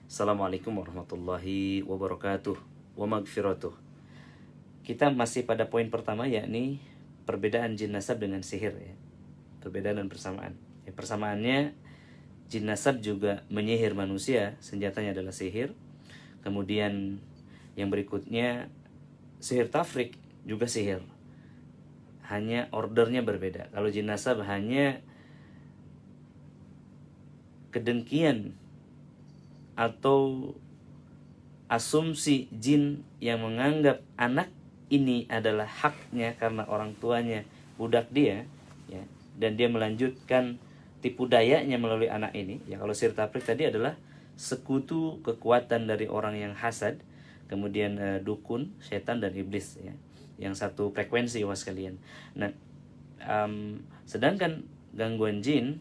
Assalamualaikum warahmatullahi wabarakatuh wa magfiratuh. Kita masih pada poin pertama, yakni perbedaan jin nasab dengan sihir ya. Perbedaan dan persamaan. Ya, persamaannya, jin nasab juga menyihir manusia, senjatanya adalah sihir. Kemudian yang berikutnya, sihir tafrik juga sihir. Hanya ordernya berbeda. Kalau jin nasab hanya kedengkian atau asumsi jin yang menganggap anak ini adalah haknya karena orang tuanya budak dia ya, dan dia melanjutkan tipu dayanya melalui anak ini ya. Kalau sihir tafrik tadi adalah sekutu kekuatan dari orang yang hasad, kemudian dukun, setan dan iblis ya, yang satu frekuensi was kalian. Nah, sedangkan gangguan jin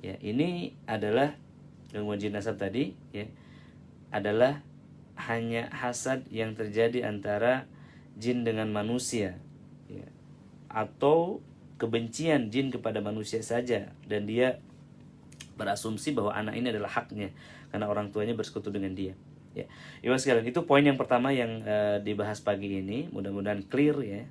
ya, ini adalah gangguan jin nasab tadi ya, adalah hanya hasad yang terjadi antara jin dengan manusia ya, atau kebencian jin kepada manusia saja, dan dia berasumsi bahwa anak ini adalah haknya karena orang tuanya bersekutu dengan dia ya. Ibu sekalian, itu poin yang pertama yang dibahas pagi ini. Mudah-mudahan clear ya,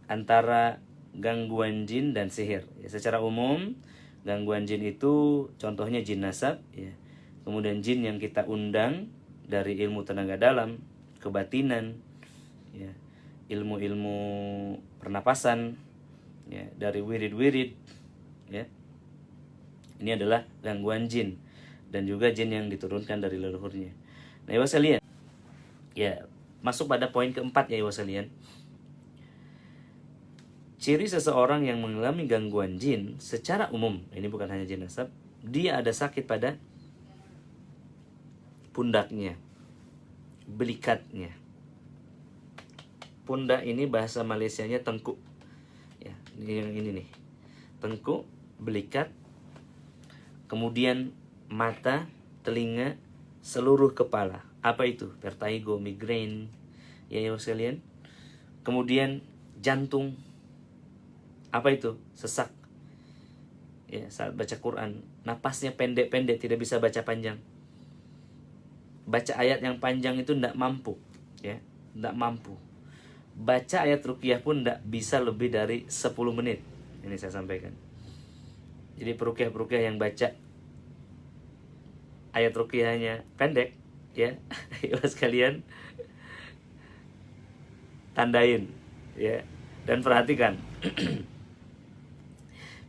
antara gangguan jin dan sihir ya. Secara umum gangguan jin itu contohnya jin nasab ya. Kemudian jin yang kita undang dari ilmu tenaga dalam, kebatinan ya, ilmu-ilmu pernapasan ya, dari wirid-wirid ya. Ini adalah gangguan jin, dan juga jin yang diturunkan dari leluhurnya. Nah, ibu sekalian, ya, masuk pada poin keempat ya ibu sekalian. Ciri seseorang yang mengalami gangguan jin secara umum, ini bukan hanya jin nasab, dia ada sakit pada pundaknya, belikatnya. Pundak ini bahasa Malaysianya tengkuk. Ya, ini yang ini nih. Tengkuk, belikat, kemudian mata, telinga, seluruh kepala. Apa itu? Vertigo, migrain, ya sekalian. Kemudian jantung. Apa itu? Sesak. Ya, saat baca Quran, napasnya pendek-pendek, tidak bisa baca panjang. Baca ayat yang panjang itu tidak mampu, ya, tidak mampu. Baca ayat ruqyah pun tidak bisa lebih dari 10 menit. Ini saya sampaikan. Jadi peruqyah-peruqyah yang baca ayat ruqyahnya pendek, ya, ibu sekalian, tandain, ya, dan perhatikan.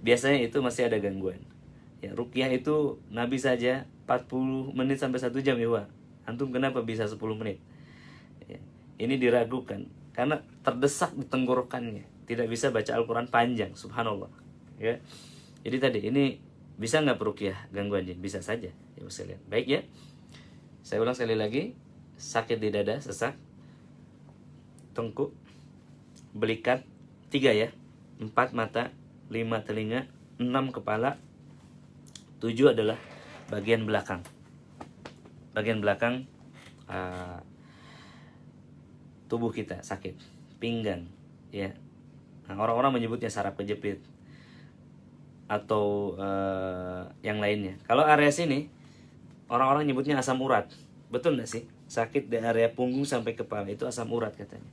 Biasanya itu masih ada gangguan. Ya, ruqyah itu Nabi saja 40 menit sampai 1 jam ya, Wak. Antum kenapa bisa 10 menit? Ya, ini diragukan karena terdesak di tenggorokannya, tidak bisa baca Al-Quran panjang, subhanallah. Ya. Jadi tadi ini bisa nggak peruqyah gangguan jin? Bisa saja, ya bisa lihat. Baik ya. Saya ulang sekali lagi. Sakit di dada, sesak, tengkuk, belikat, 3 ya, 4 mata, 5 telinga, 6 kepala, 7 adalah bagian belakang. Bagian belakang tubuh kita sakit, pinggang ya. Nah, orang-orang menyebutnya saraf kejepit atau yang lainnya. Kalau area sini orang-orang nyebutnya asam urat. Betul nggak sih? Sakit di area punggung sampai kepala itu asam urat katanya.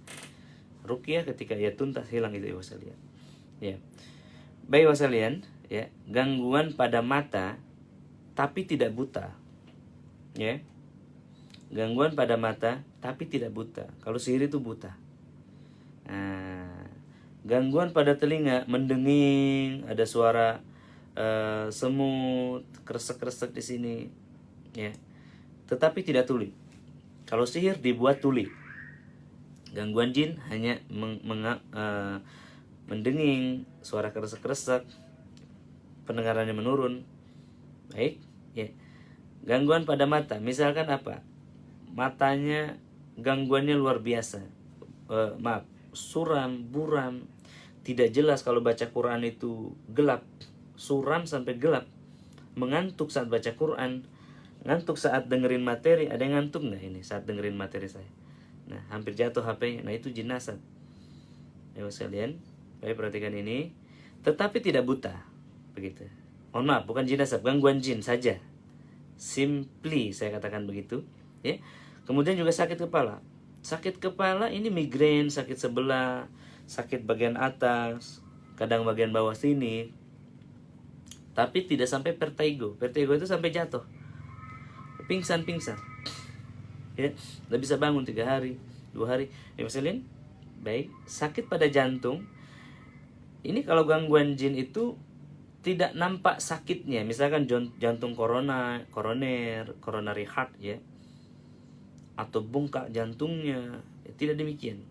Ruqyah ketika ia tuntas hilang itu ibu sekalian. Ya. Baik ibu sekalian, ya, gangguan pada mata tapi tidak buta. Ya. Gangguan pada mata tapi tidak buta. Kalau sihir itu buta. Nah, gangguan pada telinga, mendenging, ada suara semut, kresek-kresek di sini, ya. Tetapi tidak tuli. Kalau sihir dibuat tuli. Gangguan jin hanya mendenging, suara kresek-kresek, pendengarannya menurun. Baik, ya. Gangguan pada mata, misalkan apa? Matanya gangguannya luar biasa. Suram, buram, tidak jelas kalau baca Quran itu gelap, suram sampai gelap, mengantuk saat baca Quran, ngantuk saat dengerin materi. Ada yang ngantuk nggak ini saat dengerin materi saya? Nah, hampir jatuh HP-nya. Nah, itu jin nasab. Ya sekalian, baik perhatikan ini. Tetapi tidak buta, begitu. Mohon maaf, bukan jin nasab, gangguan jin saja. simply saya katakan begitu, ya. Kemudian juga sakit kepala. Sakit kepala ini migrain, sakit sebelah, sakit bagian atas, kadang bagian bawah sini. Tapi tidak sampai vertigo. Vertigo itu sampai jatuh, pingsan. Ya, nggak bisa bangun 3 hari, 2 hari. Ya misalnya, baik, sakit pada jantung. Ini kalau gangguan jin itu tidak nampak sakitnya. Misalkan jantung koroner, coronary heart ya, atau bengkak jantungnya, ya, tidak demikian.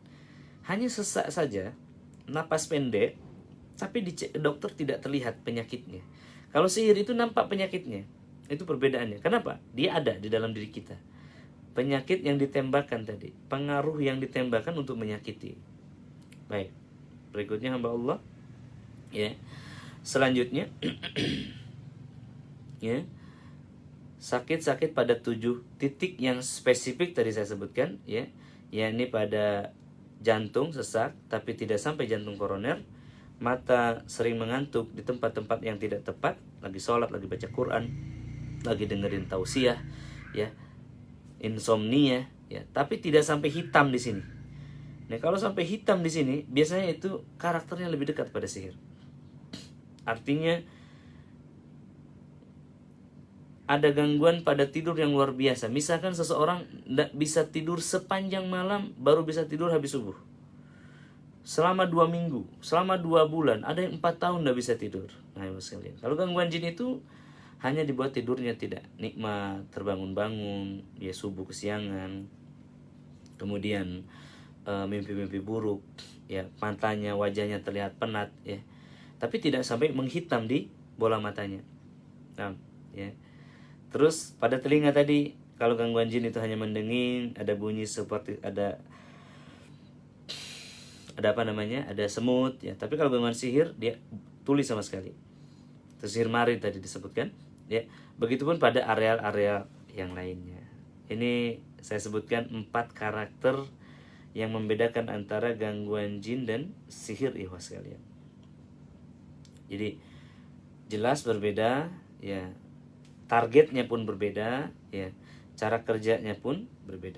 Hanya sesak saja, napas pendek, tapi dicek ke dokter tidak terlihat penyakitnya. Kalau sihir itu nampak penyakitnya. Itu perbedaannya. Kenapa? Dia ada di dalam diri kita. Penyakit yang ditembakkan tadi, pengaruh yang ditembakkan untuk menyakiti. Baik, berikutnya hamba Allah, ya. Selanjutnya, ya, sakit-sakit pada 7 titik yang spesifik tadi saya sebutkan, ya, yakni pada jantung sesak tapi tidak sampai jantung koroner, mata sering mengantuk di tempat-tempat yang tidak tepat, lagi sholat, lagi baca Quran, lagi dengerin tausiah, ya, insomnia, ya, tapi tidak sampai hitam di sini. Nah, kalau sampai hitam di sini, biasanya itu karakternya lebih dekat pada sihir. Artinya ada gangguan pada tidur yang luar biasa. Misalkan seseorang tidak bisa tidur sepanjang malam, baru bisa tidur habis subuh. Selama 2 minggu, selama 2 bulan, ada yang 4 tahun tidak bisa tidur. Nah, sekalian. Kalau gangguan jin itu hanya dibuat tidurnya tidak nikmat, terbangun-bangun, ya subuh kesiangan, kemudian mimpi-mimpi buruk, ya matanya, wajahnya terlihat penat, ya, tapi tidak sampai menghitam di bola matanya. Nah, ya. Terus pada telinga tadi, kalau gangguan jin itu hanya mendenging, ada bunyi seperti ada apa namanya, ada semut, ya. Tapi kalau gangguan sihir dia tulis sama sekali. Terus sihir mari tadi disebutkan, ya. Begitupun pada area-area yang lainnya. Ini saya sebutkan 4 karakter yang membedakan antara gangguan jin dan sihir, ikhwas sekalian. Jadi jelas berbeda, ya. Targetnya pun berbeda, ya. Cara kerjanya pun berbeda.